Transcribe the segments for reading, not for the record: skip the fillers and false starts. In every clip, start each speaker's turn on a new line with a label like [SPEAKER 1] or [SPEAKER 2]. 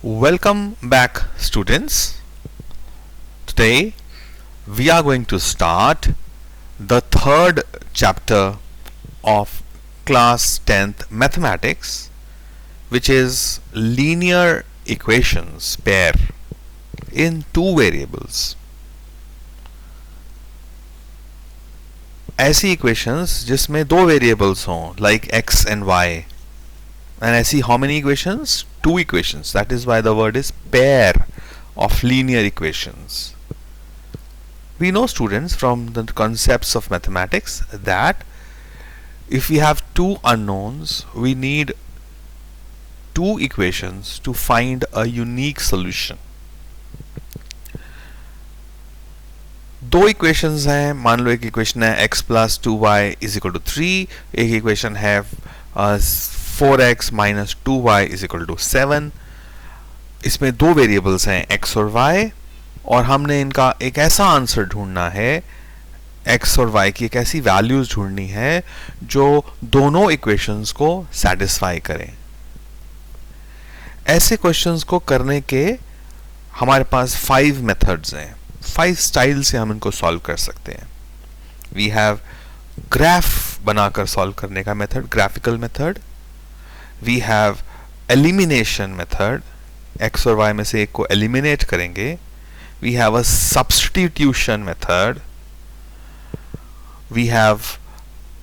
[SPEAKER 1] Welcome back, students. Today we are going to start the third chapter of class 10th mathematics, which is linear equations pair in two variables. ऐसी equations जिसमें दो variables हों like x and y. And I see how many equations? Two equations. That is why the word is pair of linear equations. We know, students, from the concepts of mathematics that if we have two unknowns, we need two equations to find a unique solution. दो equations हैं, मान लो एक equation है x plus 2y is equal to 3, एक equation है 4x minus 2y is equal to 7. इसमें दो वेरिएबल्स हैं x और y, और हमने इनका एक ऐसा आंसर ढूंढना है, x और y की एक ऐसी वैल्यूज ढूंढनी है जो दोनों इक्वेशंस को सेटिस्फाई करें. ऐसे क्वेश्चंस को करने के हमारे पास 5 मेथड्स हैं. 5 स्टाइल से हम इनको सॉल्व कर सकते हैं. वी हैव ग्राफ बनाकर सॉल्व करने का method, graphical method. We have elimination method, x और y में से एक को एलिमिनेट करेंगे. We have a substitution method. We have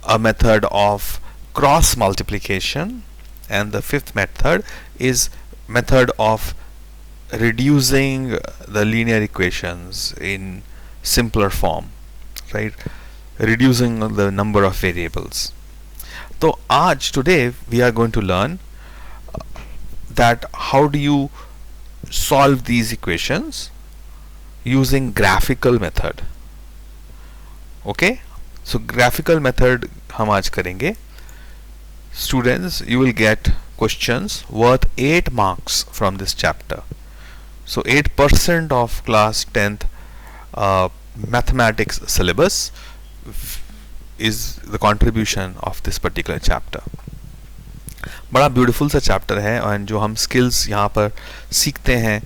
[SPEAKER 1] a method of cross multiplication, and the fifth method is method of reducing the linear equations in simpler form, right? Reducing the number of variables. So today we are going to learn that how do you solve these equations using graphical method. Okay, so graphical method हम आज करेंगे. Students, you will get questions worth 8 marks from this chapter. So 8% of class 10th mathematics syllabus is the contribution of this particular chapter. बड़ा beautiful सा chapter है, और जो हम skills यहाँ पर सीखते हैं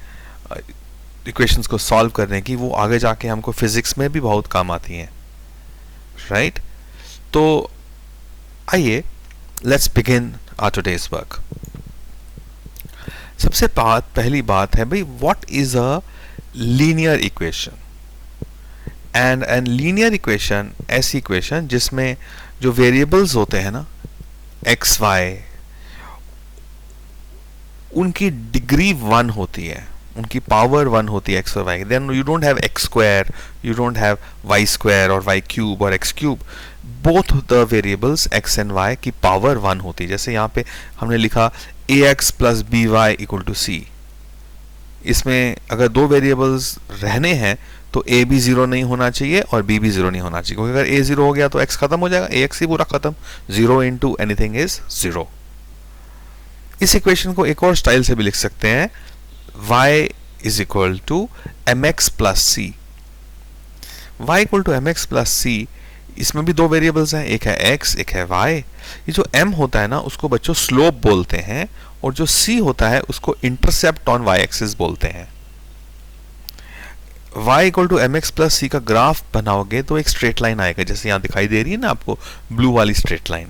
[SPEAKER 1] equations को solve करने की, वो आगे जाके हमको physics में भी बहुत काम आती हैं, right? तो आइए, let's begin our today's work. सबसे पहली बात है भाई, what is a linear equation. And an linear equation ऐसी इक्वेशन जिसमें जो वेरिएबल्स होते हैं ना, एक्स वाई, उनकी डिग्री 1 होती है, उनकी पावर 1 होती है एक्स और Y. Then you don't have X square, you don't have Y square और वाई क्यूब और X cube. Both the variables X and Y की पावर 1 होती है. जैसे यहाँ पे हमने लिखा ax plus B Y equal to C. इसमें अगर दो वेरिएबल्स रहने हैं तो a भी 0 नहीं होना चाहिए और b भी 0 नहीं होना चाहिए, क्योंकि अगर a 0 हो गया तो x खत्म हो जाएगा, ax ही पूरा खत्म. 0 इंटू एनीथिंग इज 0. इस इक्वेशन को एक और स्टाइल से भी लिख सकते हैं, y is equal to mx plus C. y equal to mx plus C, इसमें भी दो वेरिएबल्स हैं, एक है x, एक है y. ये जो m होता है ना, उसको बच्चों स्लोप बोलते हैं, और जो c होता है उसको इंटरसेप्ट ऑन y एक्सिस बोलते हैं. y equal to mx plus C का ग्राफ बनाओगे तो एक स्ट्रेट लाइन आएगा, जैसे यहां दिखाई दे रही है ना आपको, ब्लू वाली स्ट्रेट लाइन.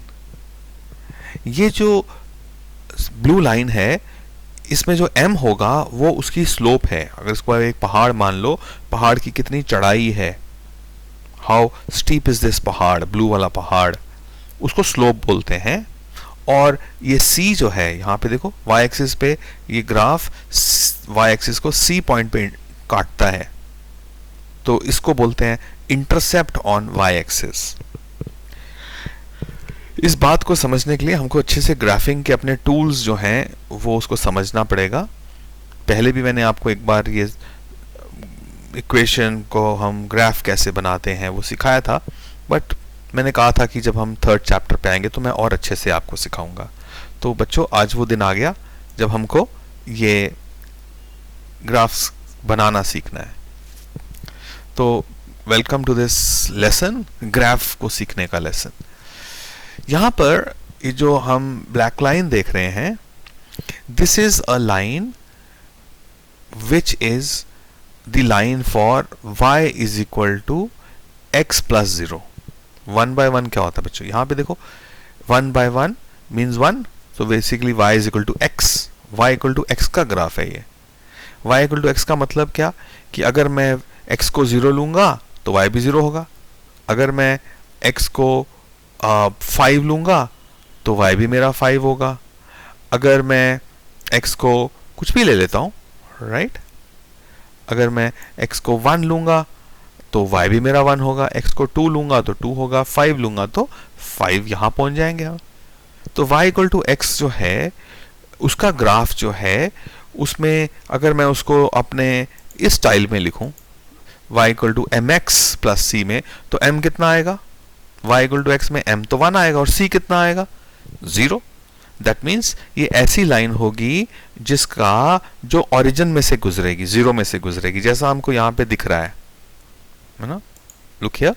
[SPEAKER 1] ये जो ब्लू लाइन है, इसमें जो m होगा वो उसकी स्लोप है. अगर इसको एक पहाड़ मान लो, पहाड़ की कितनी चढ़ाई है, हाउ स्टीप इज दिस पहाड़, ब्लू वाला पहाड़, उसको स्लोप बोलते हैं. और ये c जो है, यहाँ पे देखो y एक्सिस पे ये ग्राफ y एक्सिस को c पॉइंट पे काटता है, तो इसको बोलते हैं इंटरसेप्ट ऑन y एक्सिस. इस बात को समझने के लिए हमको अच्छे से ग्राफिंग के अपने टूल्स जो हैं वो उसको समझना पड़ेगा. पहले भी मैंने आपको एक बार ये इक्वेशन को हम ग्राफ कैसे बनाते हैं वो सिखाया था, बट मैंने कहा था कि जब हम थर्ड चैप्टर पे आएंगे तो मैं और अच्छे से आपको सिखाऊंगा. तो बच्चों, आज वो दिन आ गया जब हमको ये ग्राफ्स बनाना सीखना है. तो welcome to this lesson, graph को सीखने का लेसन. यहाँ पर ये जो हम ब्लैक लाइन देख रहे हैं, this is a line which is the line for y is equal to x plus 0. 1 by 1 क्या होता है बच्चों? यहाँ पे देखो 1 by 1 means 1, so basically y is equal to x. y equal to x का ग्राफ है ये. y equal to x का मतलब क्या कि अगर मैं x को 0 लूँगा तो y भी 0 होगा, अगर मैं x को 5 लूँगा तो y भी मेरा 5 होगा, अगर मैं x को कुछ भी ले लेता हूँ, राइट, अगर मैं x को 1 लूँगा तो y भी मेरा 1 होगा, x को 2 लूँगा तो 2 होगा, 5 लूँगा तो 5 यहाँ पहुँच जाएंगे हम. तो y इक्वल टू x जो है उसका ग्राफ जो है उसमें अगर मैं उसको अपने इस स्टाइल में लिखूं y equal to mx plus c में, तो m कितना आएगा? y इक्वल टू x में m तो 1 आएगा और c कितना आएगा? 0. दैट मीन्स ये ऐसी लाइन होगी जिसका जो ओरिजिन में से गुजरेगी, 0 में से गुजरेगी, जैसा हमको यहाँ पे दिख रहा है ना. लुक हियर,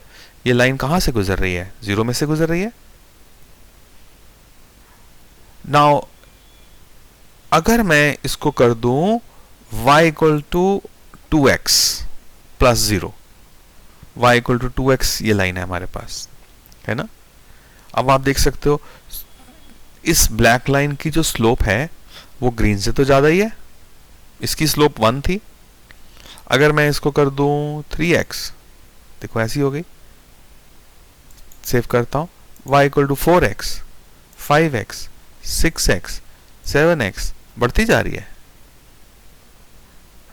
[SPEAKER 1] ये लाइन कहाँ से गुजर रही है? 0 में से गुजर रही है. नाउ अगर मैं इसको कर दूं y equal to 2x plus 0, y equal to 2x, ये लाइन है हमारे पास, है ना. अब आप देख सकते हो इस ब्लैक लाइन की जो स्लोप है वो ग्रीन से तो ज़्यादा ही है, इसकी स्लोप 1 थी. अगर मैं इसको कर दूं 3x, देखो ऐसी हो गई. सेव करता हूं. y equal to 4x, 5x, 6x, 7x, बढ़ती जा रही है,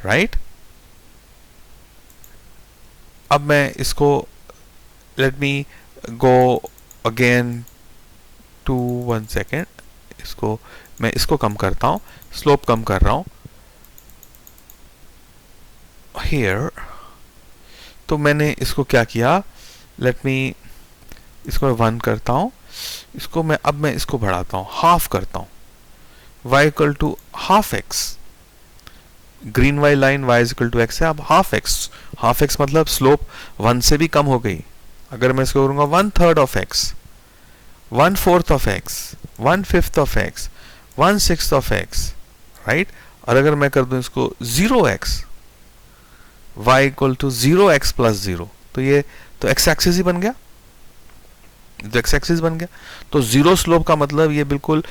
[SPEAKER 1] राइट. अब मैं इसको let me go again to 1 second, इसको मैं इसको कम करता हूं, स्लोप कम कर रहा हूं हियर. तो मैंने इसको क्या किया, लेट मी इसको मैं 1 करता हूं, इसको मैं अब मैं इसको बढ़ाता हूं, हाफ करता हूं. y equal to half x, green वाली line y equal to x है, अब हाफ x मतलब स्लोप 1 से भी कम हो गई. अगर मैं इसको करूंगा 1/3 of x, 1/4 of x, 1/5 of x, 1/6 of x, right. और अगर मैं कर दूं इसको 0x, y equal to 0x plus 0, तो ये तो x एक्सिस ही बन गया, तो x एक्सिस बन गया. तो 0 स्लोप का मतलब ये बिल्कुल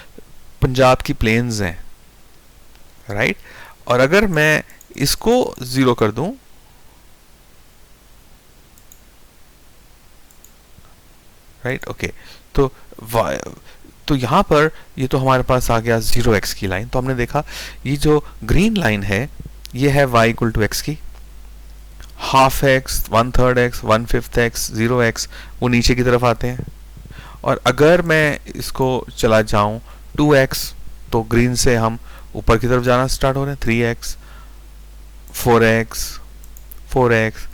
[SPEAKER 1] पंजाब की प्लेन्स हैं, राइट. और अगर मैं इसको 0 कर दूं, राइट, ओके, तो यहां पर ये तो हमारे पास आ गया 0x की लाइन. तो हमने देखा ये जो ग्रीन लाइन है ये है y इक्वल टू x की, half x, 1/3 x, 1/5 x, 0x वो नीचे की तरफ आते हैं. और अगर मैं इसको चला जाऊं 2x, तो ग्रीन से हम ऊपर की तरफ जाना स्टार्ट हो रहे हैं. 3x, 4x, 4x,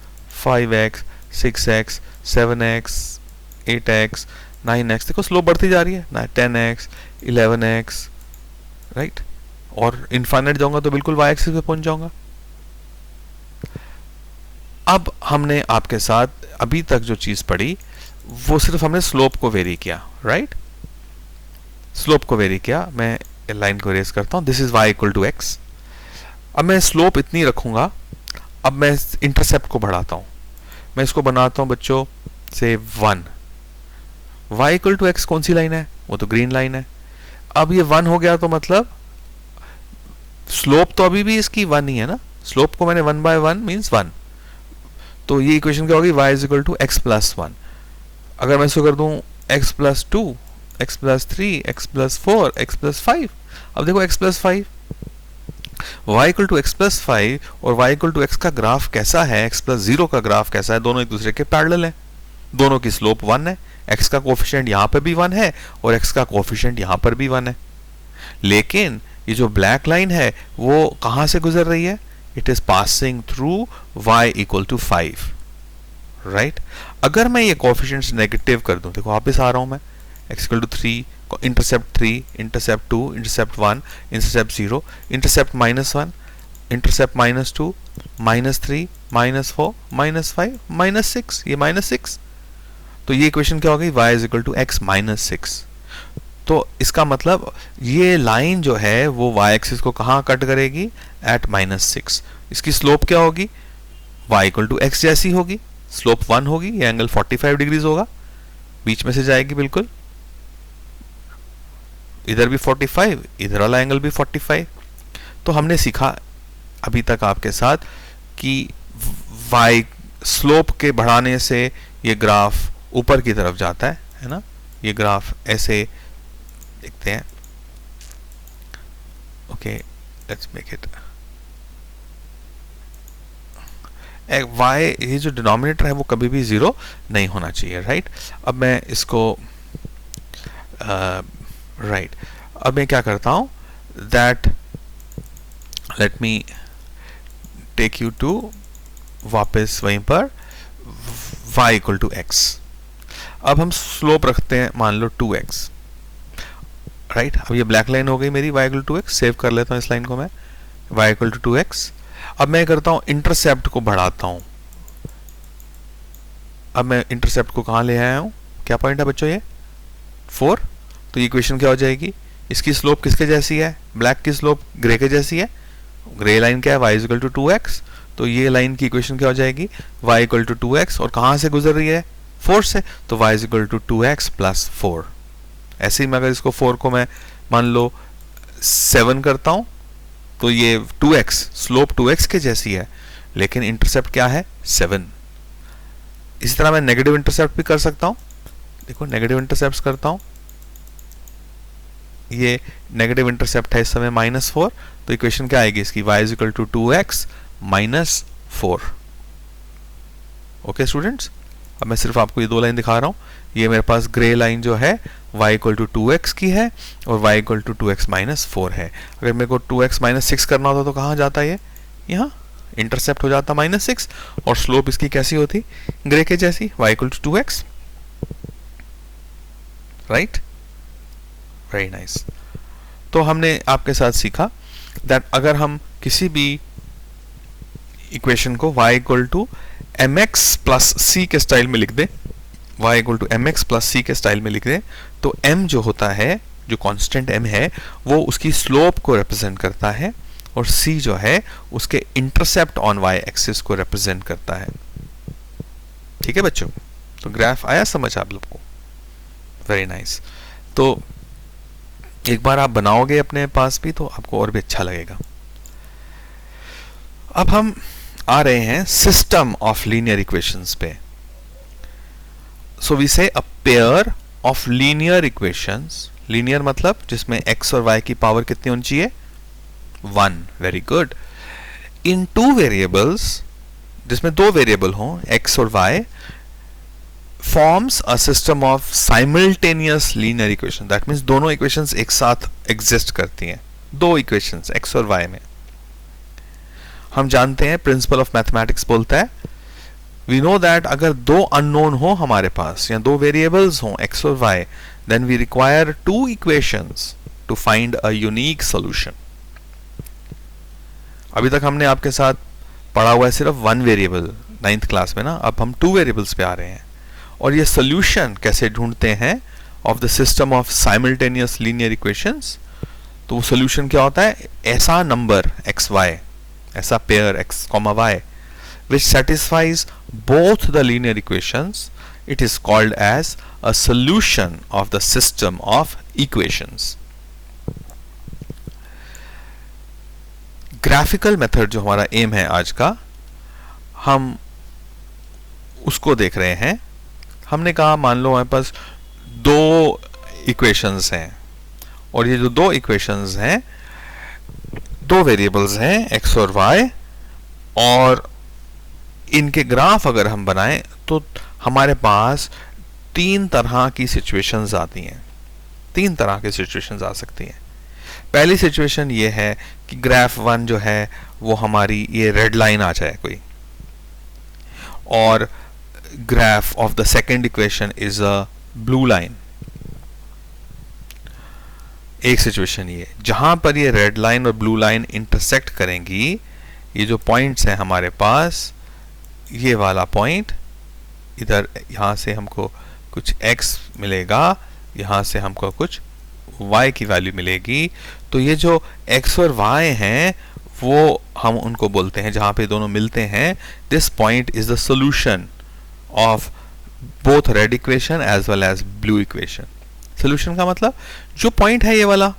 [SPEAKER 1] 5x, 6x, 7x, 8x, 9x, देखो स्लोप बढ़ती जा रही है ना, 10x, 11x, राइट. और इनफाइनाइट जाऊंगा तो बिल्कुल y एक्सिस पे पहुंच जाऊंगा. अब हमने आपके साथ अभी तक जो चीज पढ़ी वो सिर्फ हमने स्लोप को वेरी किया, राइट. स्लोप को वेरी किया. मैं लाइन को रेज करता हूं, this is y equal to x. अब मैं स्लोप इतनी रखूंगा. अब मैं इंटरसेप्ट को बढ़ाता हूं, मैं इसको बनाता हूं बच्चों से 1. y इक्वल टू x कौन सी लाइन है? वो तो ग्रीन लाइन है. अब ये 1 हो गया तो मतलब स्लोप तो अभी भी इसकी 1 ही है ना. स्लोप को मैंने 1/1 मीन्स 1. तो ये इक्वेशन क्या होगी? y is equal to x plus 1. अगर मैं इसको कर दूं x plus 2, x plus 3, x plus 4, x plus 5. अब देखो x plus 5, y equal to x plus 5 और y इक्वल टू x का ग्राफ कैसा है, x प्लस 0 का ग्राफ कैसा है? दोनों एक दूसरे के पैरेलल हैं, दोनों की स्लोप 1 है. x का कोफिशिएंट यहाँ पर भी 1 है और x का कोफिशिएंट यहाँ पर भी 1 है. लेकिन ये जो ब्लैक लाइन है वो कहाँ से गुजर रही है? It is passing through y equal to 5, right. अगर मैं ये कोफिशिएंट्स नेगेटिव कर दूं, देखो वापस आ रहा हूं मैं, x equal to 3, intercept 3, intercept 2, intercept 1, intercept 0, intercept -1, intercept -2, -3, -4, -5, -6, ये -6. तो ये इक्वेशन क्या हो गई? y is equal to x -6. तो इसका मतलब ये लाइन जो है वो y एक्सिस को कहाँ कट करेगी? एट -6। इसकी स्लोप क्या होगी? y इक्वल टू x जैसी होगी, स्लोप 1 होगी, ये एंगल 45 डिग्रीज होगा, बीच में से जाएगी बिल्कुल, इधर भी 45, इधर वाला एंगल भी 45। तो हमने सीखा अभी तक आपके साथ कि y स्लोप के बढ़ाने से ये ग्राफ ऊपर की तरफ जाता है ना? ये ग्राफ ऐसे देखते हैं। Okay, let's make it y, ये जो डिनोमिनेटर है वो कभी भी 0 नहीं होना चाहिए, राइट? अब मैं इसको राइट अब मैं क्या करता हूं, that let me take you to वापस वहीं पर y इक्वल टू x। अब हम स्लोप रखते हैं मान लो 2x, राइट? अब ये ब्लैक लाइन हो गई मेरी y equal to x। Save कर लेता हूँ इस लाइन को मैं, y इक्वल टू 2x। अब मैं करता हूँ इंटरसेप्ट को बढ़ाता हूँ। अब मैं इंटरसेप्ट को कहाँ ले आया हूँ? क्या पॉइंट है बच्चों? ये 4। तो इक्वेशन क्या हो जाएगी? इसकी स्लोप किसके जैसी है? ब्लैक की स्लोप ग्रे के जैसी है। ग्रे लाइन क्या है? y equal to 2x। तो ये लाइन की इक्वेशन क्या हो जाएगी? y इक्वल टू 2x, और कहाँ से गुजर रही है? 4 से, तो y equal to 2x plus 4। ऐसे ही मैं अगर इसको 4 को मैं मान लो 7 करता हूँ, तो ये 2x, स्लोप 2x के जैसी है, लेकिन इंटरसेप्ट क्या है? 7। इसी तरह मैं नेगेटिव इंटरसेप्ट भी कर सकता हूँ। देखो नेगेटिव इंटरसेप्ट करता हूँ, ये नेगेटिव इंटरसेप्ट है इस समय -4। तो इक्वेशन क्या आएगी इसकी? y equal to 2x minus 4। Okay students, अब मैं सिर्फ आपको ये दो लाइन दिखा रहा हूँ। ये मेरे पास ग्रे लाइन जो है y इक्वल टू 2x की है और y equal to 2x minus 4 है। अगर मेरे को 2x माइनस 6 करना होता तो कहाँ जाता ये? यहाँ इंटरसेप्ट हो जाता -6, और स्लोप इसकी कैसी होती? ग्रे के जैसी, y equal to 2x, right? Very nice. तो हमने आपके साथ सीखा दैट अगर हम किसी भी इक्वेशन को y equal to mx plus c के स्टाइल में लिख दें, y equal to mx plus c के स्टाइल में लिख दें, तो m जो होता है, जो कांस्टेंट m है, वो उसकी स्लोप को रिप्रेजेंट करता है, और c जो है उसके इंटरसेप्ट ऑन y एक्सिस को रिप्रेजेंट करता है। ठीक है बच्चों? तो ग्राफ आया समझ आप लोग को? Very nice. तो एक बार आप बनाओगे अपने पास भी तो आपको और भी अच्छा लगेगा। अब हम आ रहे हैं सिस्टम ऑफ लीनियर इक्वेशंस पे। सो वी से a pair of linear equations, linear मतलब जिसमें x और y की पावर कितनी होनी चाहिए? 1। Very good. इन 2 वेरिएबल्स, जिसमें 2 वेरिएबल हों x और y, forms a system of simultaneous linear equation। that means दोनों equations एक साथ exist करती हैं, 2 equations x और y में। हम जानते हैं प्रिंसिपल ऑफ मैथमेटिक्स बोलता है, we know that अगर 2 unknown हो हमारे पास या 2 variables हों x और y, then we require 2 equations to find a unique solution। अभी तक हमने आपके साथ पढ़ा हुआ है सिर्फ 1 वेरिएबल 9th क्लास में ना। अब हम 2 वेरिएबल्स पे आ रहे हैं, और ये सोल्यूशन कैसे ढूंढते हैं of the system of simultaneous linear equations. तो वो सोल्यूशन क्या होता है? ऐसा नंबर एक्स वाई, ऐसा pair x, y which satisfies both the linear equations, it is called as a solution of the system of equations। Graphical method जो हमारा M है आज का, हम उसको देख रहे हैं। हमने कहा मान लो हमारे पास 2 इक्वेशंस हैं, और ये जो 2 इक्वेशंस हैं, 2 वेरिएबल्स हैं x और y, और इनके ग्राफ अगर हम बनाएं तो हमारे पास 3 तरह की सिचुएशंस आती हैं। 3 तरह की सिचुएशंस आ सकती हैं। पहली सिचुएशन ये है कि ग्राफ 1 जो है वो हमारी ये रेड लाइन आ जाए कोई, और graph of the second equation is a blue line। एक सिचुएशन ये जहां पर ये रेड लाइन और ब्लू लाइन इंटरसेक्ट करेंगी, ये जो पॉइंट्स हैं हमारे पास, ये वाला पॉइंट इधर, यहां से हमको कुछ x मिलेगा, यहां से हमको कुछ y की वैल्यू मिलेगी, तो ये जो x और y हैं वो हम उनको बोलते हैं, जहां पे दोनों मिलते हैं, this point is the solution of both red equation as well as blue equation. Solution का मतलब जो पॉइंट है ये वाला,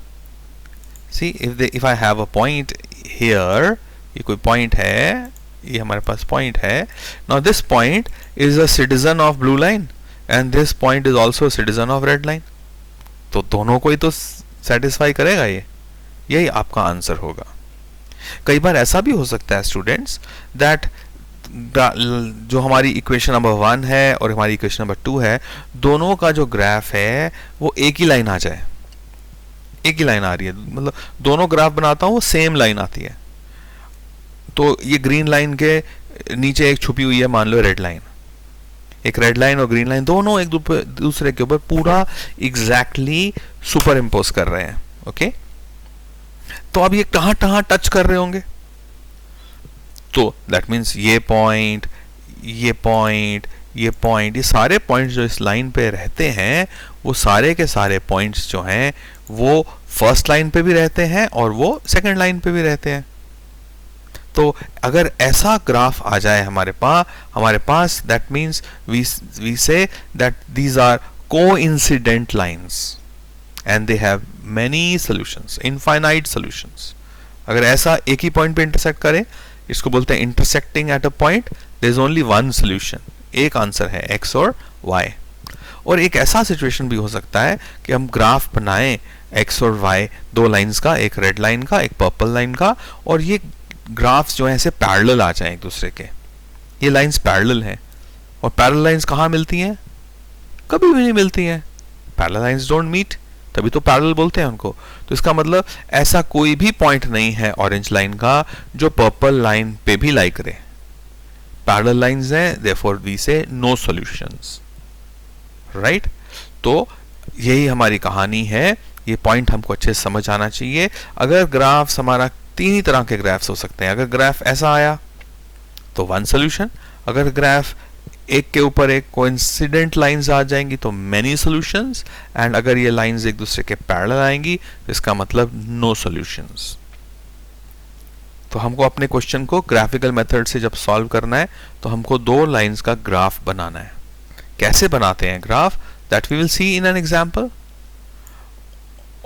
[SPEAKER 1] see if I have a point here, ये कोई पॉइंट है, ये हमारे पास पॉइंट है, now this point is a citizen of blue line and this point is also citizen of red line, तो दोनों को ही तो सेटिस्फाई करेगा ये, यही आपका आंसर होगा। कई बार ऐसा भी हो सकता है स्टूडेंट्स दैट जो हमारी इक्वेशन नंबर 1 है और हमारी इक्वेशन नंबर 2 है, दोनों का जो ग्राफ है वो एक ही लाइन आ जाए, एक ही लाइन आ रही है, मतलब दोनों ग्राफ बनाता हूं वो सेम लाइन आती है। तो ये ग्रीन लाइन के नीचे एक छुपी हुई है, मान लो रेड लाइन, एक रेड लाइन और ग्रीन लाइन दोनों एक दूसरे के ऊपर पूरा एग्जैक्टली सुपर इम्पोज कर रहे हैं। ओके, तो अब ये कहां कहां टच कर रहे होंगे, तो दैट मीन्स ये पॉइंट, ये पॉइंट, ये पॉइंट, ये सारे पॉइंट्स जो इस लाइन पे रहते हैं वो सारे के सारे पॉइंट्स जो हैं वो फर्स्ट लाइन पे भी रहते हैं और वो सेकंड लाइन पे भी रहते हैं। तो अगर ऐसा ग्राफ आ जाए हमारे पास that means we say that these are coincident lines and they have many solutions, infinite solutions. अगर ऐसा एक ही पॉइंट पे इंटरसेक्ट करे, इसको बोलते हैं intersecting at a point, there is only one solution, एक आंसर है x और y। और एक ऐसा सिचुएशन भी हो सकता है कि हम ग्राफ बनाएं x और y, दो लाइंस का, एक रेड लाइन का, एक पर्पल लाइन का, और ये ग्राफ्स जो है ऐसे पैरेलल आ जाएं एक दूसरे के, ये लाइंस पैरेलल हैं, और पैरेलल लाइंस कहाँ मिलती हैं? कभी भी नहीं मिलती हैं, पैरेलल लाइंस डोंट मीट, तभी तो पैरेलल बोलते हैं उनको। तो इसका मतलब ऐसा कोई भी पॉइंट नहीं है ऑरेंज लाइन का जो पर्पल लाइन पे भी लाई करे, पैरेलल लाइंस हैं, देयरफॉर वी से नो सॉल्यूशंस, राइट। तो यही हमारी कहानी है, ये पॉइंट हमको अच्छे से समझ आना चाहिए। अगर ग्राफ्स हमारा तीन ही तरह के ग्राफ्स हो सकते हैं, अगर ग्राफ ऐसा आया तो वन सॉल्यूशन, अगर ग्राफ एक के ऊपर एक कोइंसिडेंट लाइंस आ जाएंगी तो मेनी सॉल्यूशंस, एंड अगर ये लाइंस एक दूसरे के पैरेलल आएंगी तो इसका मतलब नो सॉल्यूशंस। तो हमको अपने क्वेश्चन को ग्राफिकल मेथड से जब सॉल्व करना है तो हमको दो लाइंस का ग्राफ बनाना है। कैसे बनाते हैं graph, that we will see in an example.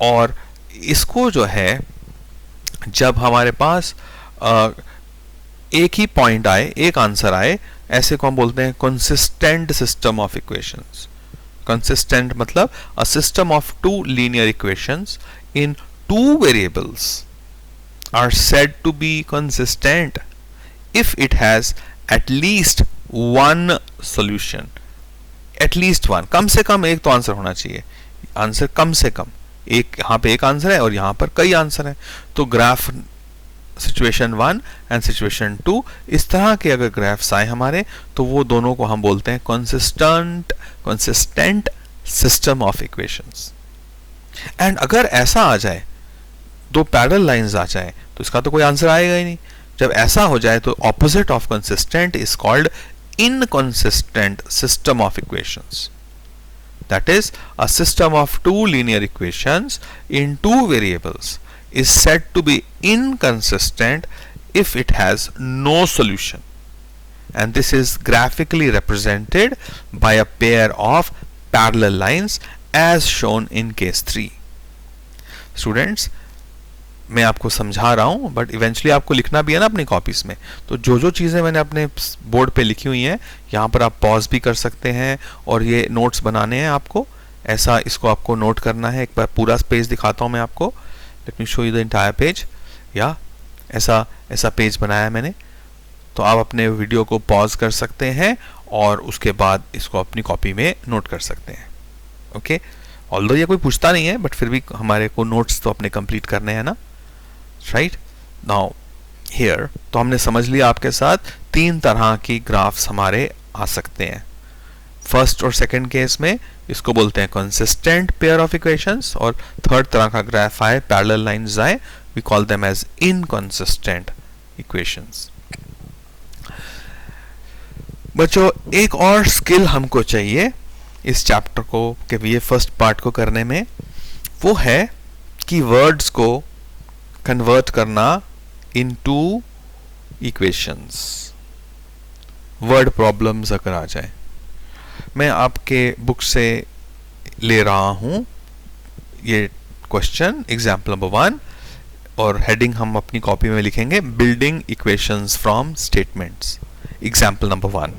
[SPEAKER 1] और इसको जो है जब हमारे पास एक ही पॉइंट आए, एक आंसर आए, ऐसे को हम बोलते हैं consistent system of equations. Consistent मतलब a system of two linear equations in two variables are said to be consistent if it has at least one solution, at least one, कम से कम एक तो आंसर होना चाहिए, आंसर कम से कम एक, यहाँ पे एक आंसर है और यहाँ पर कई आंसर हैं। तो ग्राफ सिचुएशन 1 एंड सिचुएशन 2 इस तरह के अगर ग्राफ्स आए हमारे तो वो दोनों को हम बोलते हैं consistent system of equations. And अगर ऐसा आ जाए, दो पैरेलल लाइंस आ जाए, तो इसका तो कोई आंसर आएगा ही नहीं। जब ऐसा हो जाए तो opposite of consistent is called inconsistent system of equations. That is a system of two linear equations in two variables is said to be inconsistent if it has no solution, and this is graphically represented by a pair of parallel lines as shown in case 3. Students, मैं आपको समझा रहा हूं but eventually आपको लिखना भी है ना अपनी कॉपीज में। तो जो जो चीज़ें मैंने अपने बोर्ड पे लिखी हुई हैं यहाँ पर आप पॉज भी कर सकते हैं और ये नोट्स बनाने हैं आपको, ऐसा इसको आपको नोट करना है। एक बार पूरा पेज दिखाता हूँ मैं आपको, let me show you the entire page. या ऐसा पेज बनाया है मैंने, तो आप अपने वीडियो को पॉज कर सकते हैं और उसके बाद इसको अपनी कॉपी में नोट कर सकते हैं। ओके, ऑल्दो ये कोई पूछता नहीं है बट फिर भी हमारे को नोट्स तो अपने कंप्लीट करने हैं ना, राइट। नाउ हियर तो हमने समझ लिया आपके साथ तीन तरह की ग्राफ्स हमारे आ सकते हैं। फर्स्ट और सेकंड केस में इसको बोलते हैं कंसिस्टेंट पेयर ऑफ इक्वेशंस, और थर्ड तरह का ग्राफ आए, पैरेलल लाइंस आए, we call them as inconsistent equations. बच्चों, एक और स्किल हमको चाहिए इस चैप्टर को के ये फर्स्ट पार्ट को करने में, वो है कि वर्ड्स को कन्वर्ट करना इनटू इक्वेशंस, वर्ड प्रॉब्लम्स अगर आ जाए। मैं आपके बुक से ले रहा हूं ये क्वेश्चन, एग्जाम्पल नंबर 1, और हेडिंग हम अपनी कॉपी में लिखेंगे building equations from statements. Example number 1,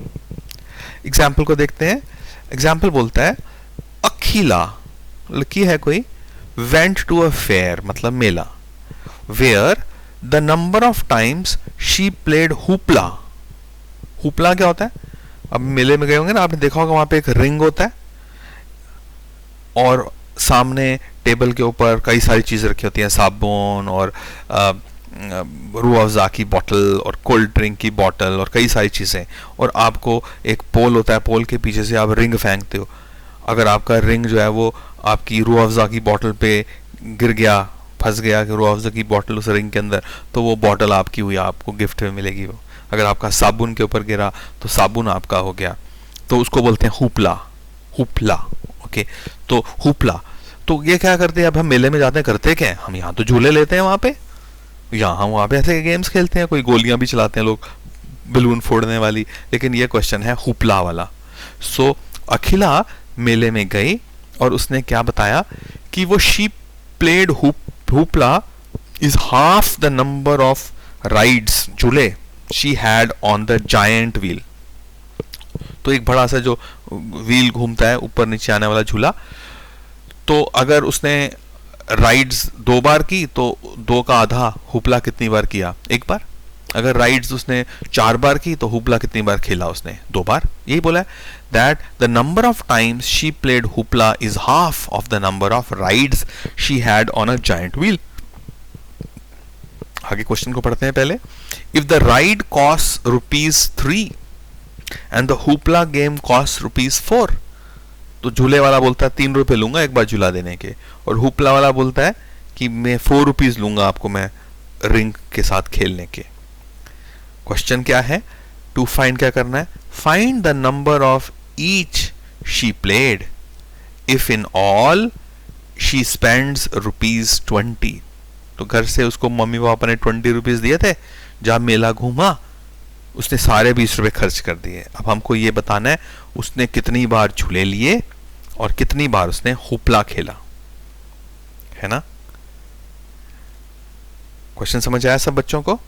[SPEAKER 1] example को देखते हैं। एग्जाम्पल बोलता है अखिला, लड़की है कोई, वेंट टू अ फेयर मतलब मेला, where the number of times she played hoopla. Hoopla क्या होता है? अब मेले में गए होंगे ना, आपने देखा होगा वहां पे एक रिंग होता है और सामने टेबल के ऊपर कई सारी चीजें रखी होती हैं, साबुन और रूह अफ़ज़ा की बोतल और कोल्ड ड्रिंक की बोतल और कई सारी चीजें, और आपको एक पोल होता है, पोल के पीछे से आप रिंग फेंकते हो। अगर आपका रिंग जो है वो आपकी रूह अफ़ज़ा की बोतल पे गिर गया, फंस गया कि रूह अफ़ज़ा की बोतल उस रिंग के अंदर, तो वो बोतल आपकी हुई, आपको गिफ्ट में मिलेगी वो। अगर आपका साबुन के ऊपर गिरा तो साबुन आपका हो गया, तो उसको बोलते हैं हुपला, हुपला। ओके, तो हुपला। तो ये क्या करते हैं, अब हम मेले में जाते हैं, करते क्या है, हम यहाँ तो झूले लेते हैं, वहां पे, यहाँ वहां पे ऐसे गेम्स खेलते हैं, कोई गोलियां भी चलाते हैं लोग, बलून फोड़ने वाली, लेकिन ये क्वेश्चन है हुपला वाला। सो अखिला मेले में गई और उसने क्या बताया कि वो she played hoopla is half the number of rides, झूले, she had on the giant wheel. तो एक बड़ा सा जो व्हील घूमता है ऊपर नीचे आने वाला झूला, तो अगर उसने राइड्स 2 बार की तो 2 का आधा हुपला कितनी बार किया? 1 बार। अगर राइड्स उसने 4 बार की तो हुपला कितनी बार खेला उसने? 2 बार। यही बोला है that the number of times she played hoopla is half of the number of rides she had on a giant wheel. आगे क्वेश्चन को पढ़ते हैं पहले। If the ride cost ₹3 and the hoopla game cost ₹4, तो झूले वाला बोलता है 3 रुपए लूंगा एक बार झूला देने के, और हुपला वाला बोलता है कि मैं 4 रुपीज लूंगा आपको मैं रिंग के साथ खेलने के। क्वेश्चन क्या है? टू फाइंड क्या करना है? Find the number of each she played if in all she spends ₹20। तो घर से उसको मम्मी पापा ने 20 रुपीज दिए थे, जब मेला घूमा उसने सारे 20 रुपए खर्च कर दिए। अब हमको ये बताना है उसने कितनी बार झूले लिए और कितनी बार उसने हुपला खेला, है ना? क्वेश्चन समझ आया सब बच्चों को?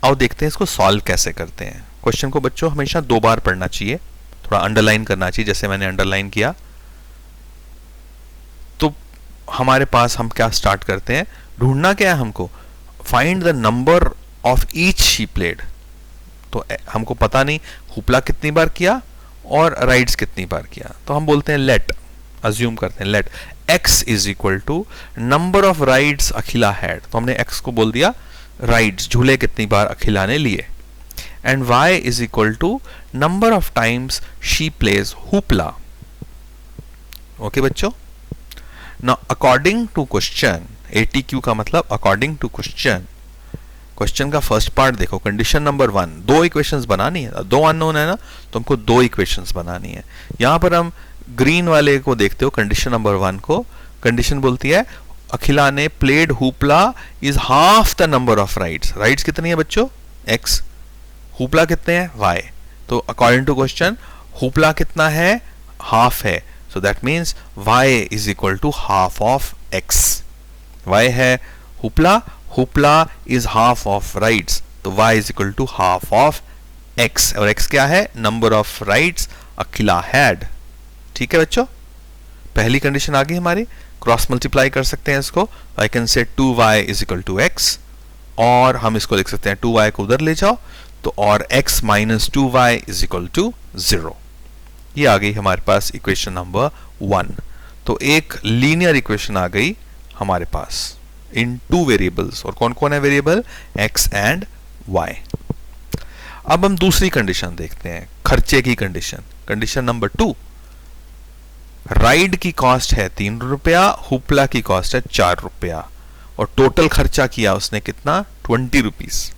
[SPEAKER 1] आओ देखते हैं इसको सॉल्व कैसे करते हैं। क्वेश्चन को बच्चों हमेशा 2 बार पढ़ना चाहिए, थोड़ा अंडरलाइन करना चाहिए, जैसे मैंने अंडरलाइन किया। तो हमारे पास हम क्या स्टार्ट करते हैं, ढूंढना क्या है हमको? Find the number of each she played. तो हमको पता नहीं हुपला कितनी बार किया और राइड्स कितनी बार किया, तो हम बोलते हैं लेट, अज्यूम करते हैं let x is equal to number of rides Akhila had. तो हमने x को बोल दिया राइड्स, झूले कितनी बार अखिला ने लिए, and y is equal to number of times she plays hoopla. Okay बच्चों, now according to question, ATQ का मतलब अकॉर्डिंग टू क्वेश्चन। क्वेश्चन का फर्स्ट पार्ट देखो, कंडीशन नंबर 1, 2 इक्वेशंस बनानी है, 2 अननोन है ना, तो हमको 2 इक्वेशंस बनानी है। यहां पर हम ग्रीन वाले को देखते हो, कंडीशन नंबर 1 को। कंडीशन बोलती है अखिला ने played hoopla is half the number of rides. Rides कितनी है बच्चों? x। हुपला कितने हैं? y। तो अकॉर्डिंग टू क्वेश्चन हुपला कितना है? हाफ है। So that means y is equal to half of x। y है hoopla, hoopla is half of rides, तो y is equal to half of x, और x क्या है? Number of rides Akhila had. ठीक है बच्चों, पहली कंडीशन आ गई हमारी। क्रॉस मल्टीप्लाई कर सकते हैं इसको, I can say 2y is equal to x, और हम इसको लिख सकते हैं 2y को उधर ले जाओ तो, और x minus 2y is equal to 0। ये आ गई हमारे पास इक्वेशन नंबर 1। तो एक लीनियर इक्वेशन आ गई हमारे पास इन 2 वेरिएबल्स, और कौन कौन है वेरिएबल? x and y। अब हम दूसरी कंडीशन देखते हैं, खर्चे की कंडीशन। कंडीशन नंबर 2, राइड की कॉस्ट है 3 रुपया, हुपला की कॉस्ट है 4 रुपया, और टोटल खर्चा किया उसने कितना? 20 रुपीज।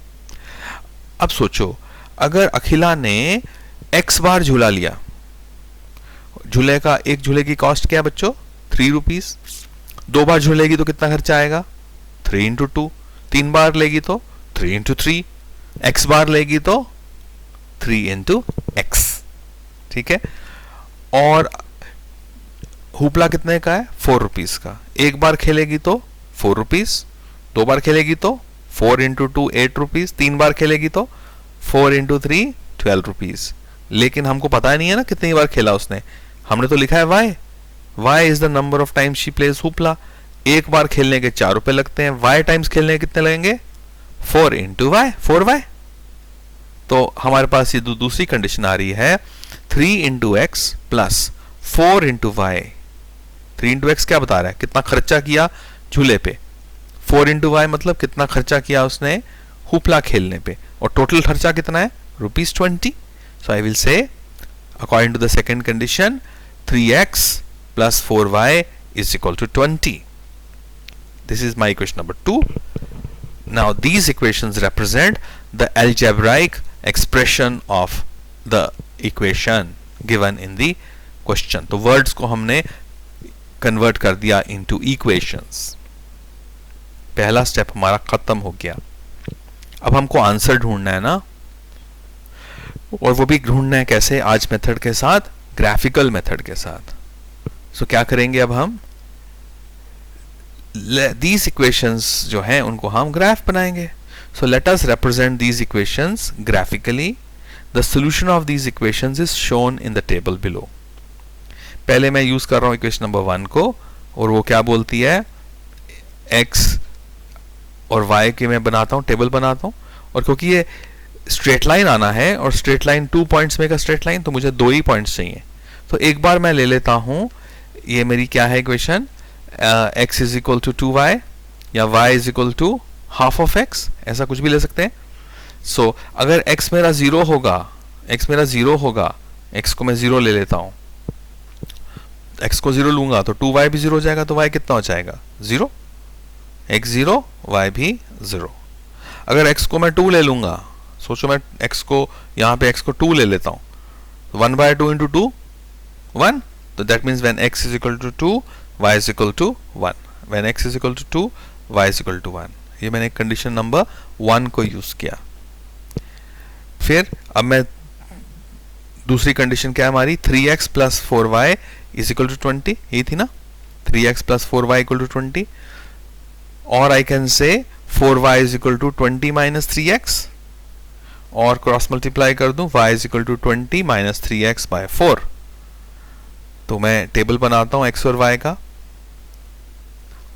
[SPEAKER 1] अब सोचो अगर अखिला ने x बार झूला लिया, झूले का एक झूले की कॉस्ट क्या है बच्चों? 3 रुपीज। 2 बार झूलेगी तो कितना खर्चा आएगा? 3 इंटू 2। 3 बार लेगी तो 3 इंटू 3। x बार लेगी तो 3 इंटू एक्स। ठीक है। और हुपला कितने का है? 4 रुपीज का। एक बार खेलेगी तो 4 रुपीज। 2 बार खेलेगी तो 4 इंटू 2 8 रुपीज। 3 बार खेलेगी तो 4 इंटू 3 12 रुपीज। लेकिन हमको पता नहीं है ना कितनी बार खेला उसने, हमने तो लिखा है y। y is the number of time she plays hoopla. एक बार खेलने के 4 रुपए लगते हैं, y टाइम्स खेलने के कितने लगेंगे? 4 इंटू y, 4y। तो हमारे पास ये दूसरी कंडीशन आ रही है 3 into x plus 4 into y. 3 into x क्या बता रहा है? कितना खर्चा किया झूले पे। 4 इंटू वाई मतलब कितना खर्चा किया उसने हुपला खेलने पे। और टोटल खर्चा कितना है? ₹20। So I will say according to the second condition 3x plus 4y is equal to 20. This is my equation number 2. Now these equations represent the algebraic expression of the equation given in the question. तो words को हमने convert कर दिया into equations. पहला step हमारा खत्म हो गया। अब हमको आंसर ढूंढना है ना, और वो भी ढूंढना है कैसे? आज मेथड के साथ, ग्राफिकल मेथड के साथ। सो क्या करेंगे अब हम? these equations जो हैं उनको हम ग्राफ बनाएंगे। so let us represent these equations graphically. the solution of these equations is shown in the table below. पहले मैं यूज कर रहा हूं इक्वेशन नंबर 1 को, और वो क्या बोलती है? x और y के मैं बनाता हूं, टेबल बनाता हूं। और क्योंकि ये स्ट्रेट लाइन आना है, और स्ट्रेट लाइन 2 पॉइंट्स में का स्ट्रेट लाइन, तो मुझे 2 ही पॉइंट्स चाहिए। तो एक बार मैं ले लेता हूं, ये मेरी क्या है equation? x is equal to 2y या y is equal to half of x, ऐसा कुछ भी ले सकते हैं। सो अगर x मेरा 0 होगा, x को मैं 0 ले लेता हूं, x को 0 लूंगा तो 2y भी 0 हो जाएगा, तो y कितना हो जाएगा? 0। x 0, y भी 0। अगर x को मैं 2 ले लूंगा, सोचो मैं x को यहां पे x को 2 ले लेता हूं, 1/2 इंटू 2 1। तो that means when x is equal to 2 y is equal to 1। When x is equal to 2 y is equal to 1। ये मैंने कंडीशन नंबर 1 को यूज किया। फिर अब मैं दूसरी कंडीशन क्या है हमारी? 3x plus 4y is equal to 20, यही थी ना? 3x plus 4y equal to 20। और I can say 4y is equal to 20 minus 3x, और क्रॉस मल्टीप्लाई कर दूं, y is equal to 20 minus 3x by 4। तो मैं टेबल बनाता हूं x और y का।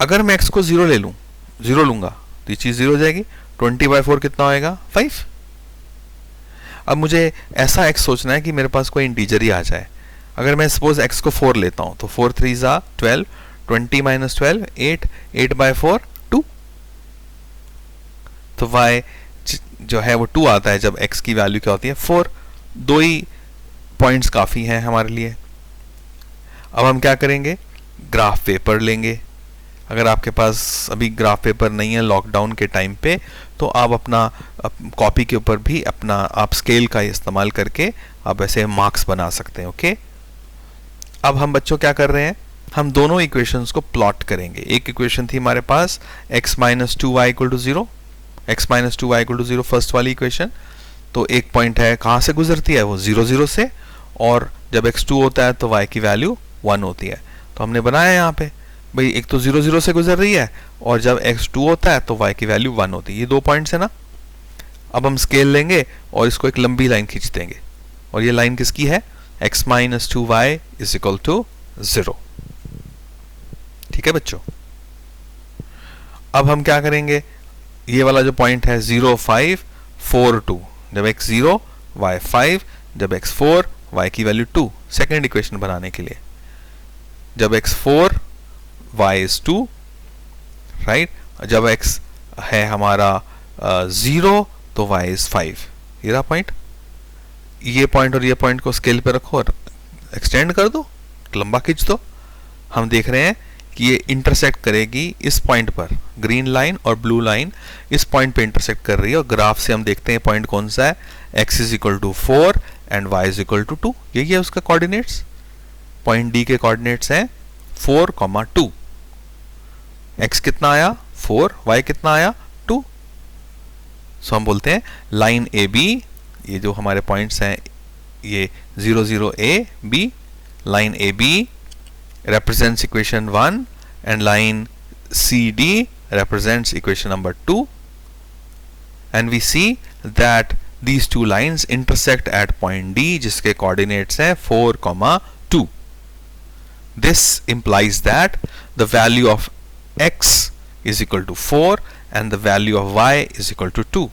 [SPEAKER 1] अगर मैं x को 0 ले लूं, 0 लूंगा, तो ये चीज 0 हो जाएगी। 20/4 कितना होएगा? 5। अब मुझे ऐसा x सोचना है कि मेरे पास कोई इंटीजर ही आ जाए। अगर मैं सपोज x को 4 लेता हूं, तो 4 3 जा 12, 20 माइनस 12 8, 8/4 2। तो y जो है वो 2 आता है जब x की वैल्यू क्या होती है? 4। 2 ही पॉइंट्स काफी हैं हमारे लिए। अब हम क्या करेंगे? ग्राफ पेपर लेंगे। अगर आपके पास अभी ग्राफ पेपर नहीं है लॉकडाउन के टाइम पे, तो आप अपना कॉपी के ऊपर भी अपना आप स्केल का इस्तेमाल करके आप ऐसे मार्क्स बना सकते हैं। ओके। अब हम बच्चों क्या कर रहे हैं? हम दोनों इक्वेशंस को प्लॉट करेंगे। एक इक्वेशन थी हमारे पास x minus 2y equal to 0, x minus 2y equal to 0 first वाली इक्वेशन। तो एक पॉइंट है, कहाँ से गुजरती है? वो 0 0 से, और जब x 2 होता है तो y की वैल्यू 1 होती है। तो हमने बनाया यहाँ पे भाई, एक तो 0 0 से गुजर रही है, और जब x 2 होता है तो y की वैल्यू 1 होती है। ये 2 पॉइंट्स है ना। अब हम स्केल लेंगे और इसको एक लंबी लाइन खींच देंगे, और ये लाइन किसकी है? x minus 2y is equal to 0। ठीक है बच्चों। अब हम क्या करेंगे? ये वाला जो पॉइंट है 0 5 4 2, जब x 0 y 5, जब x 4 y की वैल्यू 2। सेकेंड इक्वेशन बनाने के लिए जब x 4 y is 2, राइट, जब x है हमारा 0 तो y is 5। ये रहा पॉइंट। ये पॉइंट और ये पॉइंट को स्केल पे रखो और एक्सटेंड कर दो, लंबा खींच दो। हम देख रहे हैं कि ये इंटरसेक्ट करेगी इस पॉइंट पर। ग्रीन लाइन और ब्लू लाइन इस पॉइंट पे इंटरसेक्ट कर रही है, और ग्राफ से हम देखते हैं पॉइंट कौन सा है। x is equal to 4 and y is equal to 2। यही है उसका कोऑर्डिनेट्स। पॉइंट डी के कोऑर्डिनेट्स हैं 4, 2. x कितना आया 4, y कितना आया 2. सो हम बोलते हैं लाइन ए बी, ये जो हमारे पॉइंट्स हैं ये 0 0 a b, line A B represents equation 1 and line CD represents equation number 2, and we see that these two lines intersect at point D जिसके coordinates हैं 4, 2. This implies that the value of x is equal to 4 and the value of y is equal to 2.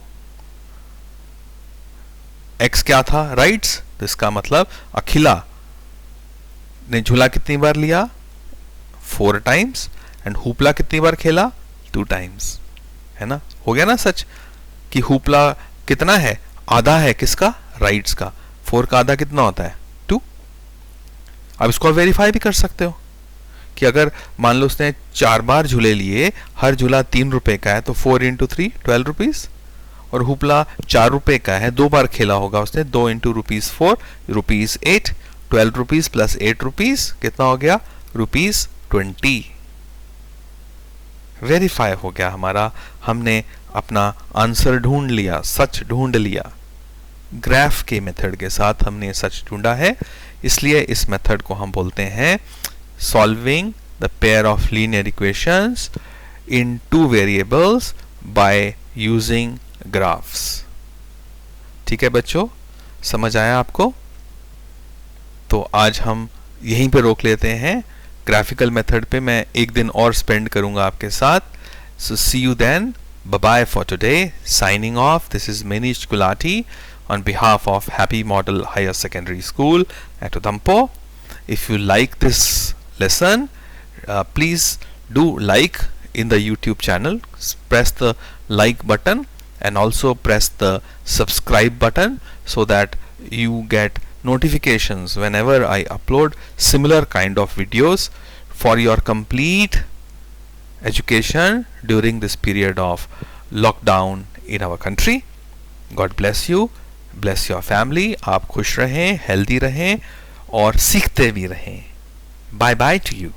[SPEAKER 1] x क्या था rights, तो इसका मतलब अखिला ने झूला कितनी बार लिया 4 टाइम्स एंड हुपला कितनी बार खेला 2 टाइम्स, है ना. हो गया ना सच कि हुपला कितना है, आधा है किसका राइट्स का. 4 का आधा कितना होता है 2. अब इसको आप वेरीफाई भी कर सकते हो कि अगर मान लो उसने 4 बार झूले लिए, हर झूला 3 रुपए का है, तो 4 इंटू 3 12 रुपीज, और हुपला 4 रुपए का है, 2 बार खेला होगा उसने, 2 into rupees 4 rupees 8, 12 rupees plus 8 rupees कितना हो गया रुपीज 20. वेरीफाई हो गया हमारा, हमने अपना आंसर ढूंढ लिया, सच ढूंढ लिया. ग्राफ के मेथड के साथ हमने सच ढूंढा है, इसलिए इस मेथड को हम बोलते हैं solving the pair of linear equations in 2 variables by using graphs. ठीक है बच्चों, समझ आया आपको? तो आज हम यहीं पे रोक लेते हैं. ग्राफिकल मेथड पे मैं एक दिन और स्पेंड करूंगा आपके साथ. So see you then. Bye bye for today. Signing off. This is Manish Gulati on behalf of Happy Model Higher Secondary School at Udhampur. If you like this lesson, please do like in the YouTube channel. Press the like button and also press the subscribe button so that you get notifications whenever I upload similar kind of videos for your complete education during this period of lockdown in our country. God bless you, bless your family. आप खुश रहें, healthy रहें और सीखते भी रहें. Bye bye to you.